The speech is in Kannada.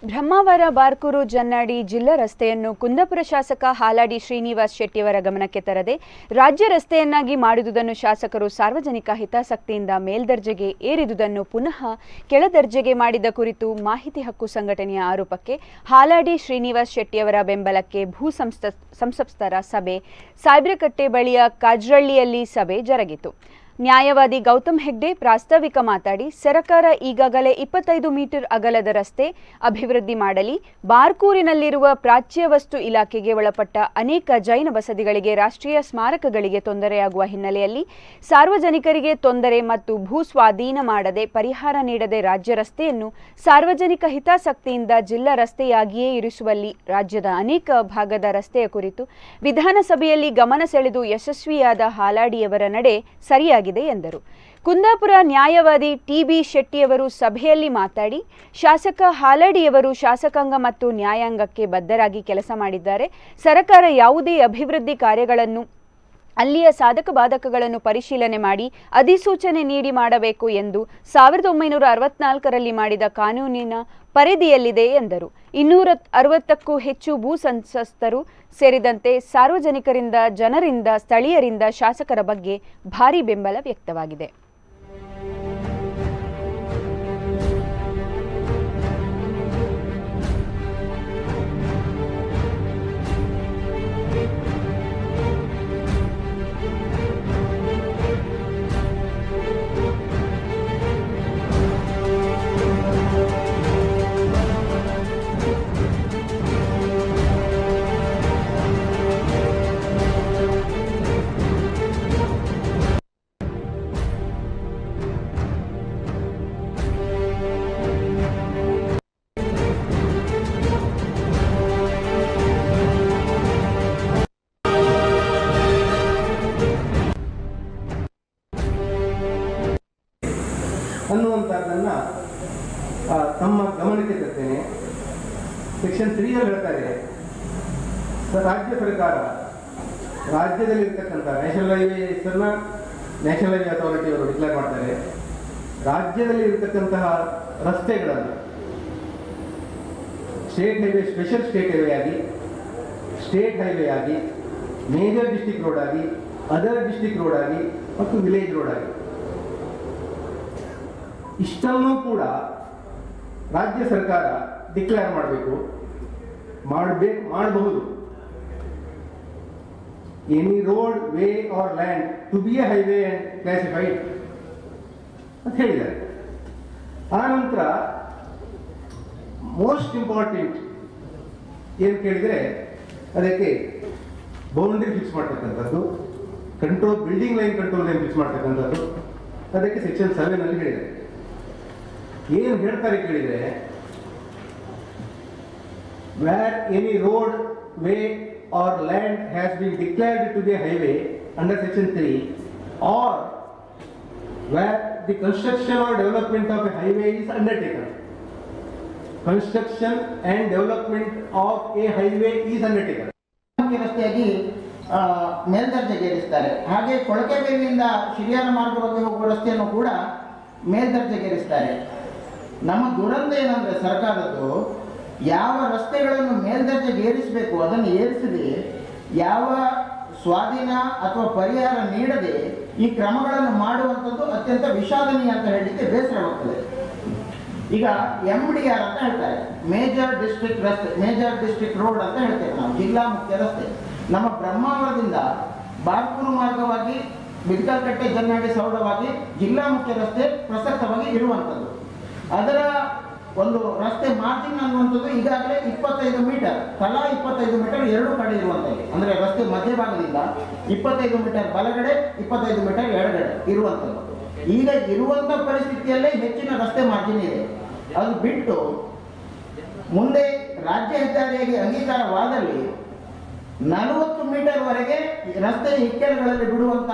ಬ್ರಹ್ಮಾವರ ಬಾರ್ಕೂರು ಜನ್ನಾಡಿ ಜಿಲ್ಲಾ ರಸ್ತೆಯನ್ನು ಕುಂದಾಪುರ ಶಾಸಕ ಹಾಲಾಡಿ ಶ್ರೀನಿವಾಸ್ ಶೆಟ್ಟಿಯವರ ಗಮನಕ್ಕೆ ತರದೆ ರಾಜ್ಯ ರಸ್ತೆಯನ್ನಾಗಿ ಮಾಡಿದುದನ್ನು ಶಾಸಕರು ಸಾರ್ವಜನಿಕ ಹಿತಾಸಕ್ತಿಯಿಂದ ಮೇಲ್ದರ್ಜೆಗೆ ಏರಿದುದನ್ನು ಪುನಃ ಕೆಳದರ್ಜೆಗೆ ಮಾಡಿದ ಕುರಿತು ಮಾಹಿತಿ ಹಕ್ಕು ಸಂಘಟನೆಯ ಆರೋಪಕ್ಕೆ ಹಾಲಾಡಿ ಶ್ರೀನಿವಾಸ್ ಶೆಟ್ಟಿಯವರ ಬೆಂಬಲಕ್ಕೆ ಭೂ ಸಂಸಪ್ತರ ಸಭೆ ಸಾಯ್ಬ್ರಕಟ್ಟೆ ಬಳಿಯ ಕಾಜ್ರಳ್ಳಿಯಲ್ಲಿ ಸಭೆ ಜರುಗಿತು. ನ್ಯಾಯವಾದಿ ಗೌತಮ್ ಹೆಗ್ಡೆ ಪ್ರಾಸ್ತಾವಿಕ ಮಾತಾಡಿ ಸರ್ಕಾರ ಈಗಾಗಲೇ 25 ಮೀಟರ್ ಅಗಲದ ರಸ್ತೆ ಅಭಿವೃದ್ಧಿ ಮಾಡಲಿ, ಬಾರ್ಕೂರಿನಲ್ಲಿರುವ ಪ್ರಾಚ್ಯ ವಸ್ತು ಇಲಾಖೆಗೆ ಒಳಪಟ್ಟ ಅನೇಕ ಜೈನ ಬಸದಿಗಳಿಗೆ ರಾಷ್ಟ್ರೀಯ ಸ್ಮಾರಕಗಳಿಗೆ ತೊಂದರೆಯಾಗುವ ಹಿನ್ನೆಲೆಯಲ್ಲಿ ಸಾರ್ವಜನಿಕರಿಗೆ ತೊಂದರೆ ಮತ್ತು ಭೂ ಸ್ವಾಧೀನ ಮಾಡದೆ ಪರಿಹಾರ ನೀಡದೆ ರಾಜ್ಯ ರಸ್ತೆಯನ್ನು ಸಾರ್ವಜನಿಕ ಹಿತಾಸಕ್ತಿಯಿಂದ ಜಿಲ್ಲಾ ರಸ್ತೆಯಾಗಿಯೇ ಇರಿಸುವಲ್ಲಿ ರಾಜ್ಯದ ಅನೇಕ ಭಾಗದ ರಸ್ತೆಯ ಕುರಿತು ವಿಧಾನಸಭೆಯಲ್ಲಿ ಗಮನ ಸೆಳೆದು ಯಶಸ್ವಿಯಾದ ಹಾಲಾಡಿಯವರ ನಡೆ ಸರಿಯಾಗಿದೆ ಎಂದರು. ಕುಂದಾಪುರ ನ್ಯಾಯವಾದಿ ಟಿ.ಬಿ. ಶೆಟ್ಟಿಯವರು ಸಭೆಯಲ್ಲಿ ಮಾತಾಡಿ, ಶಾಸಕ ಹಾಲಾಡಿಯವರು ಶಾಸಕಾಂಗ ಮತ್ತು ನ್ಯಾಯಾಂಗಕ್ಕೆ ಬದ್ಧರಾಗಿ ಕೆಲಸ ಮಾಡಿದ್ದಾರೆ. ಸರ್ಕಾರ ಯಾವುದೇ ಅಭಿವೃದ್ಧಿ ಕಾರ್ಯಗಳನ್ನು ಅಲ್ಲಿಯ ಸಾಧಕ ಬಾಧಕಗಳನ್ನು ಪರಿಶೀಲನೆ ಮಾಡಿ ಅಧಿಸೂಚನೆ ನೀಡಿ ಮಾಡಬೇಕು ಎಂದು 1964ರಲ್ಲಿ ಮಾಡಿದ ಕಾನೂನಿನ ಪರಿಧಿಯಲ್ಲಿದೆ ಎಂದರು. 260ಕ್ಕೂ ಹೆಚ್ಚು ಭೂ ಸಂತ್ರಸ್ತರು ಸೇರಿದಂತೆ ಸಾರ್ವಜನಿಕರಿಂದ, ಜನರಿಂದ, ಸ್ಥಳೀಯರಿಂದ ಶಾಸಕರ ಬಗ್ಗೆ ಭಾರೀ ಬೆಂಬಲ ವ್ಯಕ್ತವಾಗಿದೆ. ಅನ್ನುವಂಥದ್ದನ್ನು ತಮ್ಮ ಗಮನಕ್ಕೆ ತರ್ತೇನೆ. ಸೆಕ್ಷನ್ 3ಯಲ್ಲಿ ಹೇಳ್ತಾರೆ, ರಾಜ್ಯ ಸರ್ಕಾರ ರಾಜ್ಯದಲ್ಲಿರ್ತಕ್ಕಂಥ ನ್ಯಾಷನಲ್ ಹೈವೇಸನ್ನು ನ್ಯಾಷನಲ್ ಹೈವೇ ಅಥಾರಿಟಿಯವರು ಡಿಕ್ಲೇರ್ ಮಾಡ್ತಾರೆ. ರಾಜ್ಯದಲ್ಲಿ ಇರತಕ್ಕಂತಹ ರಸ್ತೆಗಳನ್ನು state highway, special state highway ಆಗಿ, ಸ್ಟೇಟ್ ಹೈವೇ ಆಗಿ, ಮೇಜರ್ ಡಿಸ್ಟ್ರಿಕ್ಟ್ ರೋಡ್ ಆಗಿ, ಅದರ್ ಡಿಸ್ಟ್ರಿಕ್ಟ್ ರೋಡ್ ಆಗಿ ಮತ್ತು ವಿಲೇಜ್ ರೋಡ್ ಆಗಿ ಇಷ್ಟನ್ನು ಕೂಡ ರಾಜ್ಯ ಸರ್ಕಾರ ಡಿಕ್ಲೇರ್ ಮಾಡಬಹುದು. Any road, way or land to be a highway and classified ಅಂತ ಹೇಳಿದ್ದಾರೆ. ಆ ನಂತರ ಮೋಸ್ಟ್ ಇಂಪಾರ್ಟೆಂಟ್ ಏನು ಕೇಳಿದರೆ, ಅದಕ್ಕೆ ಬೌಂಡ್ರಿ ಫಿಕ್ಸ್ ಮಾಡ್ತಕ್ಕಂಥದ್ದು, building line control line fix ಮಾಡ್ತಕ್ಕಂಥದ್ದು, ಅದಕ್ಕೆ ಸೆಕ್ಷನ್ 7ನಲ್ಲಿ ಹೇಳಿದ್ದಾರೆ. ಏನು ಹೇಳ್ತಾರೆ ಕೇಳಿದರೆ, where any road, way or land has been declared to be a highway under section 3, or where the construction or development of a highway is undertaken. Construction and development of a highway is undertaken. ರಸ್ತೆಯಾಗಿ ಮೇಲ್ದರ್ಜೆಗೇರಿಸ್ತಾರೆ. ಹಾಗೆ ಕೊಳಕೆಬೇರಿನಿಂದ ಶಿರಿಯಾರ ಮಾರ್ಗವಾಗಿ ಹೋಗುವ ರಸ್ತೆಯನ್ನು ಕೂಡ ಮೇಲ್ದರ್ಜೆಗೇರಿಸ್ತಾರೆ. ನಮ್ಮ ದುರಂತ ಏನಂದರೆ, ಸರ್ಕಾರದ್ದು ಯಾವ ರಸ್ತೆಗಳನ್ನು ಮೇಲ್ದರ್ಜೆಗೆ ಏರಿಸಬೇಕು ಅದನ್ನು ಏರಿಸದೆ, ಯಾವ ಸ್ವಾಧೀನ ಅಥವಾ ಪರಿಹಾರ ನೀಡದೆ ಈ ಕ್ರಮಗಳನ್ನು ಮಾಡುವಂಥದ್ದು ಅತ್ಯಂತ ವಿಷಾದನೀಯ ಅಂತ ಹೇಳಲಿಕ್ಕೆ ಬೇಸರವಾಗ್ತದೆ. ಈಗ MDR ಅಂತ ಹೇಳ್ತಾರೆ, ಮೇಜರ್ ಡಿಸ್ಟ್ರಿಕ್ಟ್ ರಸ್ತೆ, ಮೇಜರ್ ಡಿಸ್ಟ್ರಿಕ್ಟ್ ರೋಡ್ ಅಂತ ಹೇಳ್ತೇವೆ ನಾವು, ಜಿಲ್ಲಾ ಮುಖ್ಯ ರಸ್ತೆ. ನಮ್ಮ ಬ್ರಹ್ಮಾವರದಿಂದ ಬಾರ್ಕೂರು ಮಾರ್ಗವಾಗಿ ಬಿದ್ಕಲ್ಕಟ್ಟೆ ಜನ್ನಾಡಿ ಸೌಡವಾಗಿ ಜಿಲ್ಲಾ ಮುಖ್ಯ ರಸ್ತೆ ಪ್ರಸಕ್ತವಾಗಿ ಇರುವಂಥದ್ದು. ಅದರ ಒಂದು ರಸ್ತೆ ಮಾರ್ಜಿನ್ ಅನ್ನುವಂಥದ್ದು ಈಗಾಗಲೇ 25 ಮೀಟರ್, ತಲಾ 25 ಮೀಟರ್ ಎರಡು ಕಡೆ ಇರುವಂಥದ್ದು. ಅಂದರೆ ರಸ್ತೆ ಮಧ್ಯಭಾಗದಿಂದ 25 ಮೀಟರ್ ಬಲಗಡೆ, 25 ಮೀಟರ್ ಎಡಗಡೆ ಇರುವಂಥದ್ದು. ಈಗ ಇರುವಂಥ ಪರಿಸ್ಥಿತಿಯಲ್ಲೇ ಹೆಚ್ಚಿನ ರಸ್ತೆ ಮಾರ್ಜಿನ್ ಇದೆ. ಅದು ಬಿಟ್ಟು ಮುಂದೆ ರಾಜ್ಯ ಹೆದ್ದಾರಿಯಾಗಿ ಅಂಗೀಕಾರವಾದಲ್ಲಿ 40 ಮೀಟರ್ವರೆಗೆ ರಸ್ತೆ ಇಕ್ಕೆಲಗಳಲ್ಲಿ ಬಿಡುವಂಥ